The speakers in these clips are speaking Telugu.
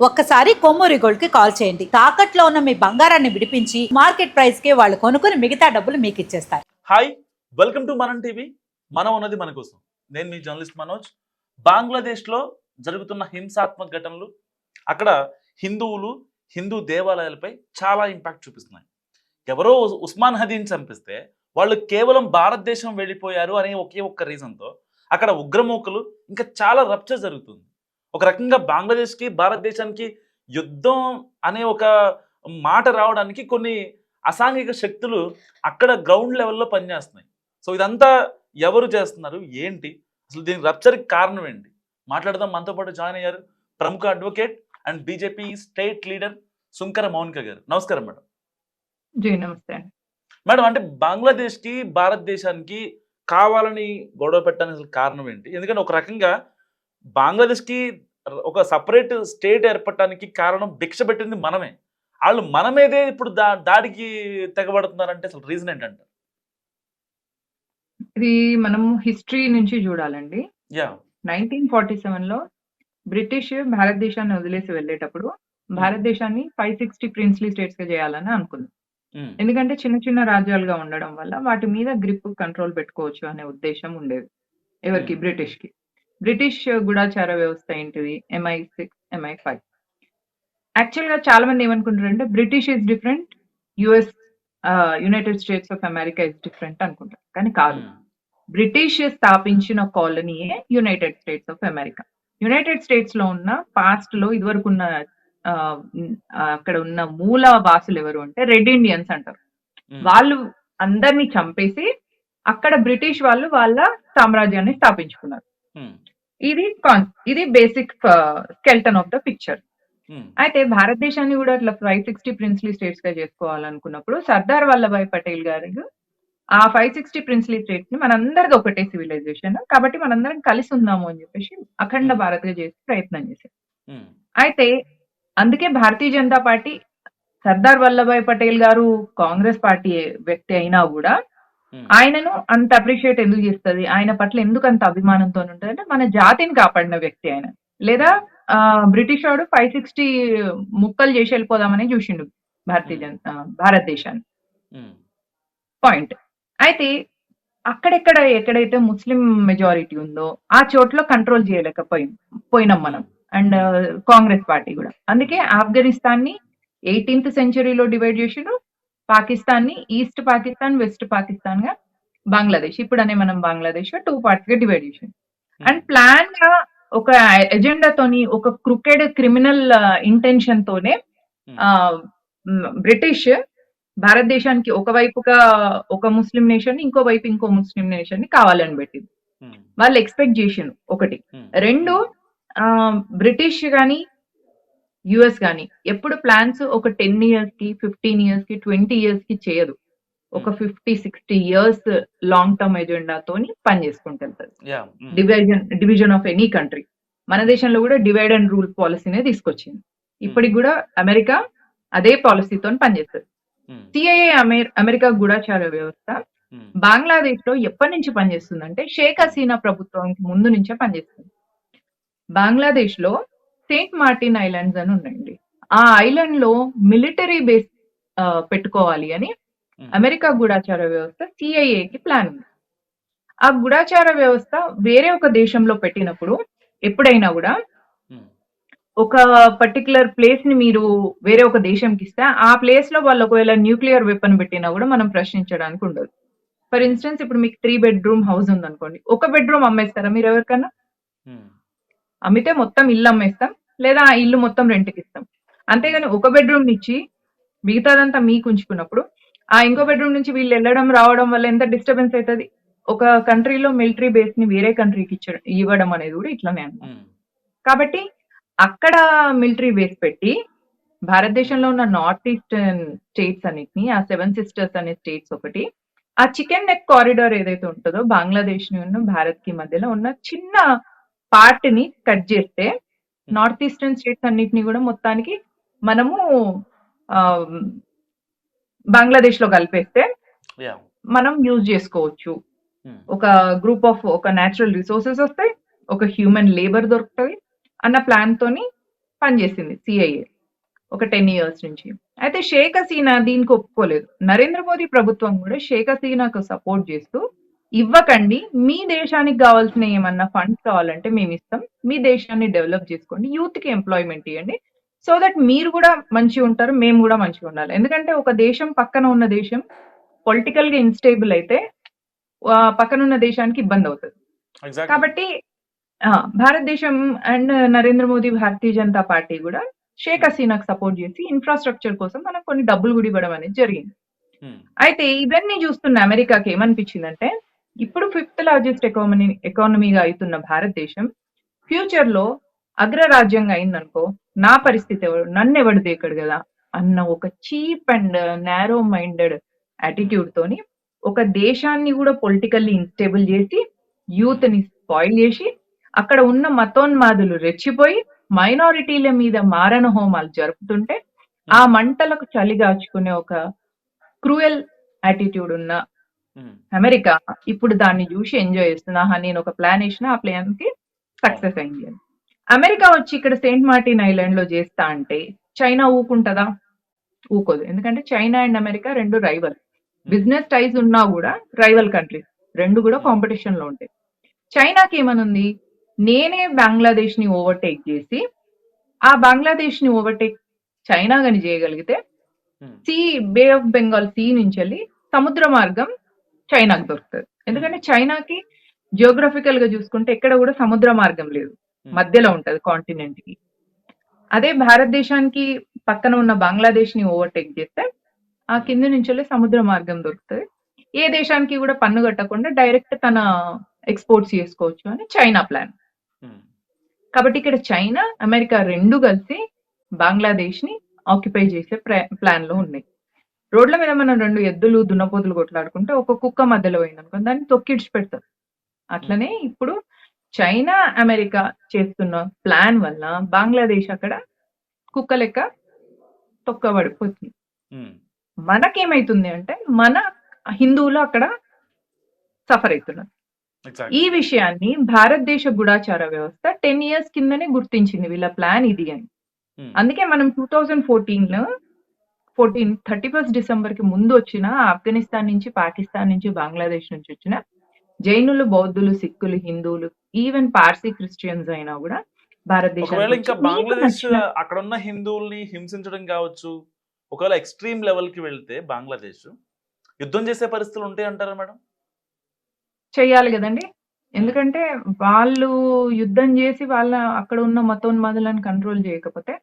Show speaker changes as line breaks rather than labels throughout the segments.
ఒక్కసారి కొమ్మూరి గోల్డ్ కి కాల్ చేయండి. తాకట్లో ఉన్న మీ బంగారాన్ని విడిపించి మార్కెట్ ప్రైస్ కి వాళ్ళు కొనుక్కుని మిగతా డబ్బులు మీకు ఇచ్చేస్తారు.
హాయ్, వెల్కమ్ టు మనం టీవీ. మనం ఉన్నది మన కోసం. నేను మీ జర్నలిస్ట్ మనోజ్. బంగ్లాదేశ్లో జరుగుతున్న హింసాత్మక ఘటనలు అక్కడ హిందువులు, హిందూ దేవాలయాలపై చాలా ఇంపాక్ట్ చూపిస్తున్నాయి. ఎవరో ఉస్మాన్ హదీని చంపిస్తే వాళ్ళు కేవలం భారతదేశం వెళ్ళిపోయారు అనే ఒకే ఒక్క రీజన్తో అక్కడ ఉగ్రమూకలు ఇంకా చాలా రప్చర్ జరుగుతుంది. ఒక రకంగా బంగ్లాదేశ్కి భారతదేశానికి యుద్ధం అనే ఒక మాట రావడానికి కొన్ని అసాంఘిక శక్తులు అక్కడ గ్రౌండ్ లెవెల్లో పనిచేస్తున్నాయి. సో ఇదంతా ఎవరు చేస్తున్నారు, ఏంటి, అసలు దీనికి రప్చర్కి కారణం ఏంటి మాట్లాడదాం. మనతో పాటు జాయిన్ అయ్యారు ప్రముఖ advocate and BJP state leader Sunkara Mounika గారు. నమస్కారం మేడం.
జీ నమస్తే.
మేడం, అంటే బంగ్లాదేశ్కి భారతదేశానికి కావాలని గొడవ పెట్టడానికి కారణం ఏంటి? ఎందుకంటే ఒక రకంగా బంగ్లాదేశ్కి ఒక సపరేట్ స్టేట్ ఏర్పడటానికి కారణం భిక్ష పెట్టింది మనమే. వాళ్ళు మన మీదే ఇప్పుడు దాడికి తెగబడుతున్నారంటే అసలు రీజన్ ఏంటంటే?
ఇది మనం హిస్టరీ నుంచి చూడాలండి. 1947లో బ్రిటిష్ భారతదేశాన్ని వదిలేసి వెళ్ళేటప్పుడు భారతదేశాన్ని 560 ప్రిన్స్లీ స్టేట్స్ గా చేయాలని అనుకుంది. ఎందుకంటే చిన్న చిన్న రాజ్యాలుగా ఉండడం వల్ల వాటి మీద గ్రిప్ కంట్రోల్ పెట్టుకోవచ్చు అనే ఉద్దేశం ఉండేది ఎవరికి, బ్రిటిష్ కి. బ్రిటిష్ గూఢాచార వ్యవస్థ ఏంటిది, MI6 MI5. యాక్చువల్ గా చాలా మంది ఏమనుకుంటారంటే British is different, United States of America is different అనుకుంటారు. కానీ కాదు, బ్రిటిష్ స్థాపించిన కాలనీయే United States of America. United States లో ఉన్న పాస్ట్ లో ఇదివరకు ఉన్న అక్కడ ఉన్న మూల వాసులు ఎవరు అంటే రెడ్ ఇండియన్స్ అంటారు. వాళ్ళు అందరినీ చంపేసి అక్కడ బ్రిటిష్ వాళ్ళు వాళ్ళ సామ్రాజ్యాన్ని స్థాపించుకున్నారు. ఇది basic skeleton of the picture. అయితే భారతదేశాన్ని కూడా అట్లా 560 ప్రిన్స్లీ స్టేట్స్ గా చేసుకోవాలనుకున్నప్పుడు సర్దార్ వల్లభాయ్ పటేల్ గారు ఆ 560 ప్రిన్స్లీ స్టేట్స్ ని మనందరిది ఒకటే సివిలైజేషన్ కాబట్టి మనందరం కలిసి ఉందాము అని చెప్పేసి అఖండ భారత్ గా చేసి ప్రయత్నం చేశారు. అయితే అందుకే భారతీయ జనతా పార్టీ, సర్దార్ వల్లభాయ్ పటేల్ గారు కాంగ్రెస్ పార్టీ వ్యక్తి అయినా కూడా ఆయనను అంత అప్రిషియేట్ ఎందుకు చేస్తుంది, ఆయన పట్ల ఎందుకు అంత అభిమానంతో ఉంటుంది అంటే మన జాతిని కాపాడిన వ్యక్తి ఆయన. లేదా బ్రిటిష్ వాడు 560 ముక్కలు చేసి వెళ్ళిపోదామని చూసిండు భారతదేశాన్ని. పాయింట్. అయితే ఎక్కడైతే ముస్లిం మెజారిటీ ఉందో ఆ చోట్ల కంట్రోల్ చేయలేకపోయినాం మనం అండ్ కాంగ్రెస్ పార్టీ కూడా. అందుకే ఆఫ్ఘనిస్తాన్ ని 18th సెంచరీలో డివైడ్ చేసిండు, పాకిస్తాన్ ని ఈస్ట్ పాకిస్తాన్, వెస్ట్ పాకిస్తాన్ గా, బంగ్లాదేశ్ ఇప్పుడనే మనం బంగ్లాదేశ్ 2 పార్ట్స్ గా డివైడ్ చేసిండు. అండ్ ప్లాన్ గా ఒక ఎజెండాతోని, ఒక క్రికెట్ క్రిమినల్ ఇంటెన్షన్ తోనే బ్రిటిష్ భారతదేశానికి ఒకవైపుగా ఒక ముస్లిం నేషన్ ని, ఇంకో వైపు ఇంకో ముస్లిం నేషన్ ని కావాలని పెట్టింది. వాళ్ళు ఎక్స్పెక్ట్ చేసిండు ఒకటి. రెండు, బ్రిటిష్ గాని యుఎస్ గాని ఎప్పుడు ప్లాన్స్ ఒక 10 years కి, 15 years కి, 20 years కి చేయదు. ఒక 50-60 years లాంగ్ టర్మ్ ఎజెండాతోని పనిచేసుకుంటారు. Division of any country. మన దేశంలో కూడా డివైడ్ అండ్ రూల్ పాలసీనే తీసుకొచ్చింది. ఇప్పటికి కూడా అమెరికా అదే పాలసీతో పనిచేస్తుంది. సిఐఏ అమెరికా గూఢాచార వ్యవస్థ బంగ్లాదేశ్ లో ఎప్పటి నుంచి పనిచేస్తుందంటే షేక్ హసీనా ప్రభుత్వానికి ముందు నుంచే పనిచేస్తుంది. బంగ్లాదేశ్ లో సెయింట్ మార్టిన్ ఐలాండ్స్ అని ఉన్నాయండి. ఆ ఐలాండ్ లో మిలిటరీ బేస్ పెట్టుకోవాలి అని అమెరికా గూఢాచార వ్యవస్థ సిఐఏకి ప్లాన్ ఉంది. ఆ గూఢాచార వ్యవస్థ వేరే ఒక దేశంలో పెట్టినప్పుడు ఎప్పుడైనా కూడా ఒక పర్టికులర్ ప్లేస్ ని మీరు వేరే ఒక దేశంకి ఇస్తే ఆ ప్లేస్ లో వాళ్ళు ఒకవేళ న్యూక్లియర్ వెపన్ పెట్టినా కూడా మనం ప్రశ్నించడానికి ఉండదు. ఫర్ ఇన్స్టెన్స్ ఇప్పుడు మీకు 3 bedroom హౌస్ ఉంది అనుకోండి, ఒక బెడ్రూమ్ అమ్మేస్తారా మీరు ఎవరికన్నా? అమ్మితే మొత్తం ఇల్లు అమ్మేస్తాం, లేదా ఆ ఇల్లు మొత్తం రెంట్కి ఇస్తాం. అంతేగాని ఒక బెడ్రూమ్ నుంచి మిగతాదంతా మీకు ఉంచుకున్నప్పుడు ఆ ఇంకో బెడ్రూమ్ నుంచి వీళ్ళు వెళ్ళడం రావడం వల్ల ఎంత డిస్టర్బెన్స్ అవుతుంది. ఒక కంట్రీలో మిలిటరీ బేస్ ని వేరే కంట్రీకి ఇవ్వడం అనేది కూడా ఇట్లానే అన్నమాట. కాబట్టి అక్కడ మిలిటరీ బేస్ పెట్టి భారతదేశంలో ఉన్న నార్త్ ఈస్టర్న్ స్టేట్స్ అన్నిటిని, ఆ 7 sisters అనే స్టేట్స్ ఒకటి, ఆ చికెన్ నెక్ కారిడార్ ఏదైతే ఉంటుందో బంగ్లాదేశ్ ని ఉన్న భారత్ కి మధ్యలో ఉన్న చిన్న పార్ట్ ని కట్ చేస్తే నార్త్ ఈస్టర్న్ స్టేట్స్ అన్నిటిని కూడా మొత్తానికి మనము బంగ్లాదేశ్ లో కలిపేస్తే మనం యూజ్ చేసుకోవచ్చు. ఒక గ్రూప్ ఆఫ్ ఒక న్యాచురల్ రిసోర్సెస్ వస్తాయి, ఒక హ్యూమన్ లేబర్ దొరుకుతుంది అన్న ప్లాన్ తోని పనిచేసింది సిఐఏ ఒక 10 ఇయర్స్ నుంచి. అయితే షేక్ హసీనా దీనికి ఒప్పుకోలేదు. నరేంద్ర మోదీ ప్రభుత్వం కూడా షేక్ హసీనాకు సపోర్ట్ చేస్తూ ఇవ్వకండి. మీ దేశానికి కావాల్సిన ఏమన్నా ఫండ్స్ కావాలంటే మేమిస్తాం. మీ దేశాన్ని డెవలప్ చేసుకోండి. యూత్‌కి ఎంప్లాయ్‌మెంట్ ఇయ్యండి. సో దట్ మీరు కూడా మంచిగుంటారు. మేము కూడా మంచిగుండాలి. ఎందుకంటే ఒక దేశం పక్కన ఉన్న దేశం పొలిటికల్‌గా ఇన్‌స్టేబుల్ అయితే పక్కనున్న దేశానికి ఇబ్బందవుతది.
ఎగ్జాక్ట్లీ.
కాబట్టి ఆ! భారతదేశం and Narendra Modi, Bharatiya Janata party గూడా షేక్ హసీనాకు సపోర్ట్ జేసి ఇన్‌ఫ్రాస్ట్రక్చర్ కోసం మనకు కొన్ని డబ్బులు గూడా ఇవ్వడం అనేది జరిగింది. అయితే ఇవన్నీ జూస్తున్న అమెరికాకి ఏమనిపించిందంటే, ఇప్పుడు 5థ్ లార్జెస్ట్ ఎకానమీగా అయితున్న భారతదేశం ఫ్యూచర్‌లో అగ్రరాజ్యంగా అయిందనుకో, నా పరిస్థితి నన్నెవడు దేకడు గదా! అన్న ఒక cheap and narrow minded attitude తోని ఒక దేశాన్ని గూడా పొలిటికల్లీ ఇన్‌స్టేబుల్ జేసి, యూత్‌ని స్పాయిల్ జేసి, అక్కడ ఉన్న మతోన్మాదులు రెచ్చిపోయి మైనారిటీల మీద మారణ హోమాలు జరుపుతుంటే, ఆ మంటలకు చలిగాచుకునే ఒక క్రూయల్ యాటిట్యూడ్ ఉన్న అమెరికా ఇప్పుడు దాన్ని జూసి ఎంజాయ్ చేస్తుంది. ఆహా! నేనొక ప్లాన్ ఏసినా, ఆ ప్లాన్‌కి సక్సెస్ అయింది అని. అమెరికా వచ్చి ఇక్కడ సెయింట్ మార్టిన్ ఐలాండ్‌లో జేస్తా అంటే, చైనా ఊకుంటదా? ఊకోదు. ఎందుకంటే China and America 2 rival. Business ties ఉన్నా గూడా రైవల్ కంట్రీస్. 2 గూడా కాంపిటీషన్‌లో ఉంటాయి. చైనాకేమనుంది? నేనే బంగ్లాదేశ్‌ని ఓవర్‌టేక్ జేసి, ఆ బంగ్లాదేశ్‌ని ఓవర్‌టేక్ చైనా గాని జేయగలిగితే, బే ఆఫ్ బెంగాల్ సీ నుంచెళ్ళి సముద్ర మార్గం చైనాకు దొరుకుతది. ఎందుకంటే చైనాకి జియోగ్రఫికల్‌గా జూసుకుంటే ఎక్కడ గూడా సముద్ర మార్గం లేదు. మధ్యలో ఉంటది కాంటినెంట్‌కి. అదే భారతదేశానికి పక్కన ఉన్న బంగ్లాదేశ్‌ని ఓవర్‌టేక్ జేస్తే, ఆ కింద నుంచెళ్ళి సముద్ర మార్గం దొరుకుతది. ఏ దేశానికి గూడా పన్ను గట్టకుండా డైరెక్ట్ తన ఎక్స్‌పోర్ట్స్ చేసుకోవచ్చు అని చైనా ప్లాన్. కాబట్టి ఇక్కడ చైనా, అమెరికా 2 కలిసి బంగ్లాదేశ్‌ని ఆక్యుపై చేసే ప్లాన్‌లో ఉన్నాయి. రోడ్ల మీద మనం 2 ఎద్దులు, దున్నపోతులు కొట్లాడుకుంటే ఒక కుక్క మధ్యలో పోయిందనుకో దాన్ని తొక్కిడిచిపెడతారు. అట్లనే ఇప్పుడు చైనా, అమెరికా చేస్తున్న ప్లాన్ వల్ల బంగ్లాదేశ్ అక్కడ కుక్క లెక్క తొక్కబడిపోతుంది. మనకేమైతుంది అంటే మన హిందువులు అక్కడ సఫర్ అయితున్నారు. ఈ విషయాన్ని భారతదేశ గూఢాచార వ్యవస్థ 10 ఇయర్స్ కిందనే గుర్తించింది వీళ్ళ ప్లాన్ ఇది అని. అందుకే మనం 2014 31 డిసెంబర్‌కి ముందు వచ్చిన ఆఫ్ఘనిస్తాన్ నుంచి, పాకిస్తాన్ నుంచి, బంగ్లాదేశ్ నుంచి వచ్చిన జైనులు, బౌద్ధులు, సిక్కులు, హిందువులు, ఈవెన్ పార్సీ క్రిస్టియన్స్ అయినా గూడా
ఒకవేళ ఇంకా
భారతదేశానికి
బంగ్లాదేశ్ అక్కడ ఉన్న హిందువుల్ని హింసించడం కావచ్చు, ఒకవేళ ఎక్స్ట్రీమ్ లెవెల్‌కి వెళ్తే బంగ్లాదేశ్ యుద్ధం చేసే పరిస్థితులు ఉంటాయి అంటారా మేడం?
చెయ్యాలి గదండీ! ఎందుకంటే వాళ్ళు యుద్ధం జేసి వాళ్ళ అక్కడ ఉన్న మతోన్మాదులను కంట్రోల్ జేయకపోతే,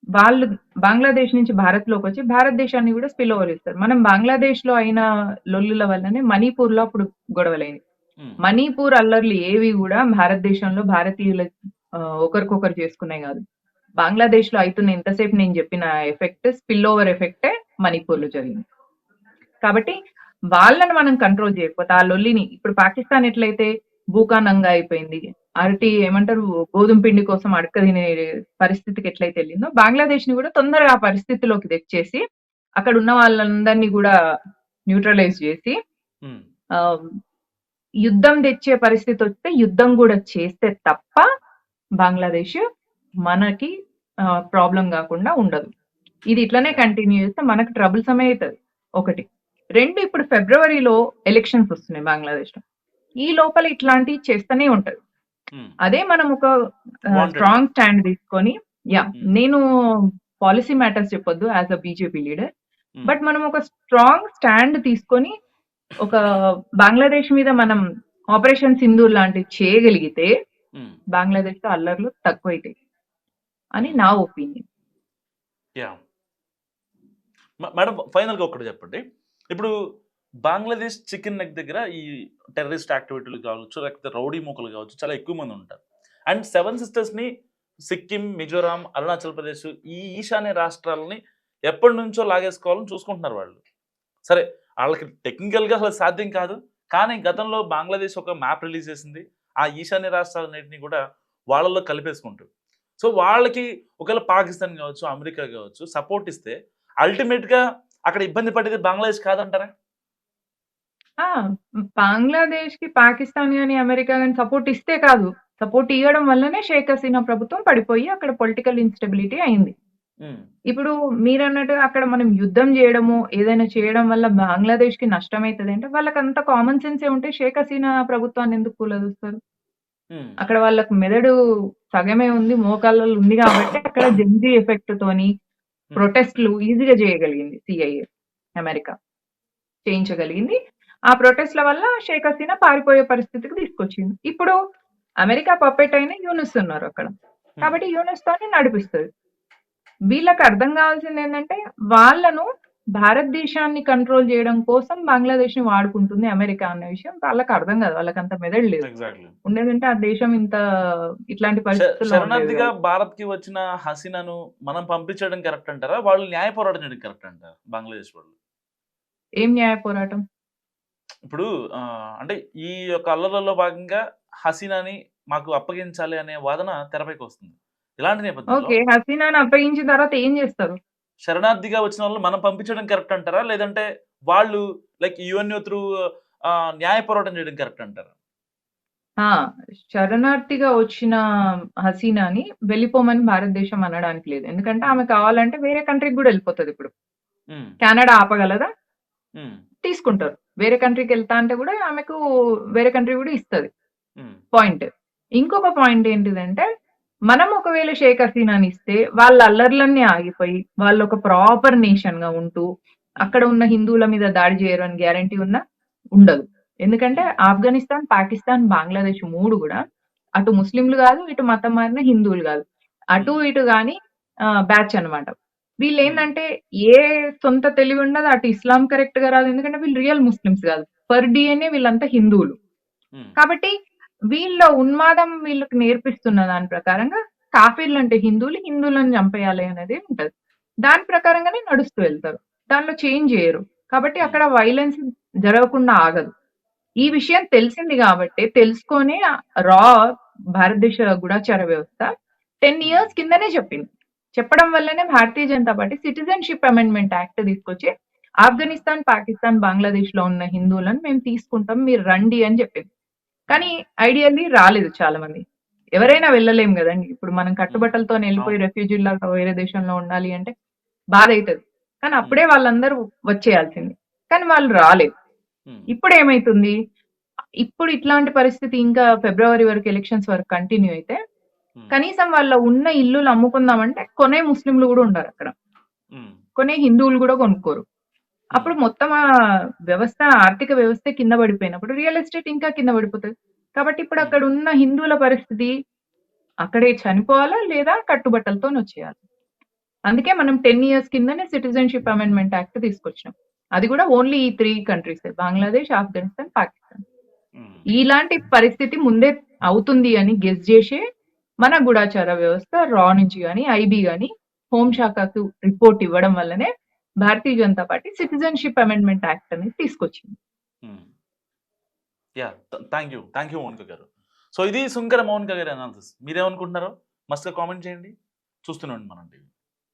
వాళ్ళు బంగ్లాదేశ్ నుంచి భారత్‌లోకొచ్చి భారతదేశాన్ని గూడా స్పిల్ ఓవర్ చేస్తారు. మనం బంగ్లాదేశ్‌లో అయిన లొల్లుల వల్లనే మణిపూర్‌లో అప్పుడు గొడవలైనయి. మణిపూర్ అల్లర్లు ఏవి గూడా భారతదేశంలో భారతీయుల ఒకరికొకరు చేసుకునేయి గాదు. బంగ్లాదేశ్‌లో అయితున్న ఇంతసేపు నేను జెప్పిన ఎఫెక్ట్ స్పిల్ ఓవర్ ఎఫెక్టే మణిపూర్‌లో జరిగింది. కాబట్టి వాళ్ళని మనం కంట్రోల్ చేయకపోతే ఆ లొల్లిని ఇప్పుడు పాకిస్తాన్ ఎట్లయితే భూకానంగా అయిపోయింది. అరటి ఏమంటారు గోధుమ పిండి కోసం అడక తినే పరిస్థితికి ఎట్లయితే వెళ్ళిందో బంగ్లాదేశ్‌ని కూడా తొందరగా ఆ పరిస్థితిలోకి తెచ్చేసి అక్కడ ఉన్న వాళ్ళందరినీ కూడా న్యూట్రలైజ్ చేసి యుద్ధం తెచ్చే పరిస్థితి వస్తే యుద్ధం కూడా చేస్తే తప్ప బంగ్లాదేశ్ మనకి ప్రాబ్లం కాకుండా ఉండదు. ఇది ఇట్లనే కంటిన్యూ చేస్తే మనకు ట్రబుల్ సమయం అవుతుంది. 1 2 ఇప్పుడు ఫిబ్రవరిలో ఎలక్షన్స్ వస్తున్నాయి బంగ్లాదేశ్‌లో. ఈ లోపల ఇట్లాంటివి చేస్తూనే ఉంటారు. అదే మనం ఒక స్ట్రాంగ్ స్టాండ్ తీసుకొని నేను పాలిసీ మ్యాటర్స్ చెప్పొద్దు as a BJP leader. But మనం ఒక స్ట్రాంగ్ స్టాండ్ తీసుకొని ఒక బంగ్లాదేశ్ మీద మనం ఆపరేషన్ సింధూర్ లాంటివి చేయగలిగితే బంగ్లాదేశ్‌లో అల్లర్లు తక్కువైతాయి అని నా ఒపీనియన్.
మేడం ఫైనల్‌గా ఒకటి చెప్పండి. ఇప్పుడు బంగ్లాదేశ్ చికెన్ నెక్ దగ్గర ఈ టెర్రరిస్ట్ యాక్టివిటీలు కావచ్చు, లేకపోతే రౌడీ మూకలు కావచ్చు చాలా ఎక్కువ మంది ఉంటారు. అండ్ 7 సిస్టర్స్‌ని సిక్కిం, మిజోరాం, అరుణాచల్ ప్రదేశ్ ఈ ఈశాన్య రాష్ట్రాలని ఎప్పటి నుంచో లాగేసుకోవాలని చూసుకుంటున్నారు వాళ్ళు. సరే వాళ్ళకి టెక్నికల్‌గా అసలు సాధ్యం కాదు. కానీ గతంలో బంగ్లాదేశ్ ఒక మ్యాప్ రిలీజ్ చేసింది. ఆ ఈశాన్య రాష్ట్రాలన్నింటినీ కూడా వాళ్ళలో కలిపేసుకుంటారు. సో వాళ్ళకి ఒకవేళ పాకిస్తాన్ కావచ్చు, అమెరికా కావచ్చు సపోర్ట్ ఇస్తే అల్టిమేట్‌గా అక్కడ ఇబ్బంది పడేది బంగ్లాదేశ్ కాదంటారా?
బంగ్లాదేశ్‌కి పాకిస్తాన్ గాని, అమెరికా గాని సపోర్ట్ ఇస్తే కాదు. సపోర్ట్ ఇవ్వడం వల్లనే షేక్ హసీనా ప్రభుత్వం పడిపోయి అక్కడ పొలిటికల్ ఇన్‌స్టెబిలిటీ అయింది.
ఉమ్,
ఇప్పుడు మీరన్నట్టుగా అక్కడ మనం యుద్ధం జేయడము, ఏదైనా చేయడం వల్ల బంగ్లాదేశ్‌కి నష్టమైతదంటే వాళ్ళకంత కామన్ సెన్సే ఉంటే షేక్ హసీనా ప్రభుత్వాన్ని ఎందుకు కూలదోస్తారు?
ఉమ్,
అక్కడ వాళ్ళకి మెదడు సగమే ఉంది. మోకాళ్ళలో ఉంది గాబట్టి అక్కడ జెన్‌జీ ఎఫెక్ట్ తోని ప్రొటెస్ట్‌లు ఈజీగా జేయగలిగింది సీఐఏ అమెరికా. చేయించగలిగింది. ఆ ప్రొటెస్ట్‌ల వల్ల షేక్ హసీనా పారిపోయే పరిస్థితికి తీసుకొచ్చింది. ఇప్పుడు అమెరికా పప్పెట్ అయిన యూనుస్ ఉన్నారు అక్కడ. కాబట్టి యూనుస్‌తోని నడిపిస్తది. వీళ్ళకి అర్థం కావాల్సిందేంటంటే, వాళ్ళను భారతదేశాన్ని కంట్రోల్ జేయడం కోసం బంగ్లాదేశ్‌ని వాడుకుంటుంది అమెరికా అన్న విషయం వాళ్ళకి అర్థం కాదు. వాళ్ళకంత మెదడు లేదు.
ఎగ్జాక్ట్లీ.
ఉండేదుంటే ఆ దేశం ఇంత ఇట్లాంటి పరిస్థితుల్లో ఉండేది
శరణార్థిగా
కాదు.
భారత్ కి వచ్చిన హసీనాను మనం పంపించడం కరెక్ట్ అంటారా, వాళ్ళు న్యాయ పోరాటం చేయడం కరెక్ట్ అంటారా బంగ్లాదేశ్ వాళ్ళు?
ఏం న్యాయ పోరాటం?
ఇప్పుడు అంటే ఈ యొక్క అల్లర్లలో భాగంగా హసీనాని మాకు అప్పగించాలి అనే వాదన తెరపైకి వస్తుంది. ఇలాంటి నేపథ్యంలో
ఓకే. హసీనాని అప్పగించిన తర్వాత ఏం జేస్తారు?
శరణార్థిగా వచ్చిన వాళ్ళని మనం పంపించడం కరెక్ట్ అంటారా, లేదంటే వాళ్ళు లైక్ యుఎన్ఓ త్రూ న్యాయ పోరాటం చేయడం కరెక్ట్ అంటారా?
ఆ! శరణార్థిగా వచ్చిన హసీనాని వెళ్ళిపోమని భారతదేశం అనడానికి లేదు. ఎందుకంటే ఆమె కావాలంటే వేరే కంట్రీకి గూడా ఎళ్ళిపోతదిప్పుడు.
ఉమ్,
కెనడా ఆపగలదా?
ఉమ్,
తీసుకుంటారు. వేరే కంట్రీకెళ్తా అంటే గూడా ఆమెకు వేరే కంట్రీ గూడా ఇస్తది.
ఉమ్,
పాయింట్. ఇంకొక పాయింట్ ఏంటిదంటే, మనం ఒకవేళ షేక్ హసీనానిస్తే వాళ్ళ అల్లర్లన్నీ ఆగిపోయి, వాళ్ళొక ప్రాపర్ నేషన్‌గా ఉంటూ, అక్కడ ఉన్న హిందువుల మీద దాడి చేయరు అని గ్యారంటీ ఉందా? ఉండదు. ఎందుకంటే ఆఫ్ఘనిస్తాన్, పాకిస్తాన్, బంగ్లాదేశ్ 3 గూడా అటు ముస్లింలు గాదు, ఇటు మతం మారిన హిందువులు గాదు. అటు ఇటు గాని బ్యాచ్ అన్నమాట. వీళ్ళేందంటే ఏ సొంత తెలివి ఉండదు. అటు ఇస్లాం కరెక్ట్‌గా రాదు. ఎందుకంటే వీళ్ళు రియల్ ముస్లిమ్స్ గాదు. పర్ డీఎన్ఏ వీళ్ళంతా హిందువులు.
ఉమ్,
కాబట్టి వీళ్ళ ఉన్మాదం వీళ్ళకి నేర్పిస్తున్న దాని ప్రకారంగా కాఫీర్లంటే హిందువులు, హిందువులను చంపేయాలి అనేది ఉంటది. దాని ప్రకారంగానే నడుస్తూ వెళ్తారు. దానిలో చేంజ్ జేయరు. కాబట్టి అక్కడ వయలెన్స్ జరగకుండా ఆగదు. ఈ విషయం తెలిసింది గాబట్టే తెలుసుకొనే రా భారతదేశ గూఢచార వ్యవస్థ 10 ఇయర్స్ కిందనే చెప్పింది. చెప్పడం వల్లనే Bharatiya Janata Party citizenship amendment act తీసుకొచ్చి ఆఫ్ఘనిస్తాన్, పాకిస్తాన్, బంగ్లాదేశ్‌లో ఉన్న హిందువులను మేము తీసుకుంటాం. మీరు రండి అని జెప్పింది. కానీ ఐడియల్లీ రాలేదు చాలా మంది. ఎవరైనా వెళ్ళలేం గదండీ! ఇప్పుడు మనం కట్టుబట్టలతోని ఎళ్ళిపోయి రెఫ్యూజీ‌ల్లాగా వేరే దేశంలో ఉండాలి అంటే బాధైతది. కానీ అప్పుడే వాళ్ళందరూ వచ్చేయాల్సింది. కానీ వాళ్ళు రాలేదు.
ఉమ్,
ఇప్పుడేమైతుంది? ఇప్పుడు ఇట్లాంటి పరిస్థితి ఇంకా ఫిబ్రవరి వరకు ఎలక్షన్స్ వరకు కంటిన్యూ అయితే,
ఉమ్,
కనీసం వాళ్ళ ఉన్న ఇల్లులు అమ్ముకుందామంటే కొనే ముస్లింలు గూడా ఉండరక్కడ.
ఉమ్,
కొనే హిందువులు గూడా కొనుక్కోరు. అప్పుడు మొత్తం వ్యవస్థ ఆర్థిక వ్యవస్థే కింద పడిపోయినప్పుడు రియల్ ఎస్టేట్ ఇంకా కింద పడిపోతది. కాబట్టి ఇప్పుడు అక్కడ ఉన్న హిందువుల పరిస్థితి అక్కడే చనిపోవాలా? లేదా కట్టుబట్టలతోనొచ్చేయాలి. అందుకే మనం 10 ఇయర్స్ కిందనే సిటిజన్‌షిప్ అమెండ్మెంట్ యాక్ట్ తీసుకొచ్చినాం. అది కూడా ఓన్లీ ఈ 3 కంట్రీసే బంగ్లాదేశ్, ఆఫ్ఘనిస్తాన్, పాకిస్తాన్.
ఉమ్,
ఇలాంటి పరిస్థితి ముందే అవుతుంది అని గెస్ జేసే మన గూఢచార వ్యవస్థ రా నుంచి గాని, ఐబీ గాని హోం శాఖకు రిపోర్ట్ ఇవ్వడం వల్లనే Bharatiya Janata Party citizenship amendment act అనేది తీసుకొచ్చింది.
Um. Yeah, thank you Mounika garu. So ఇది సుంకర మౌనిక గారి అనాలిసిస్. మీరేమనుకుంటున్నారో మస్తుగా కామెంట్ చేయండి. చూస్తూనే ఉండండి మనం టీవీ.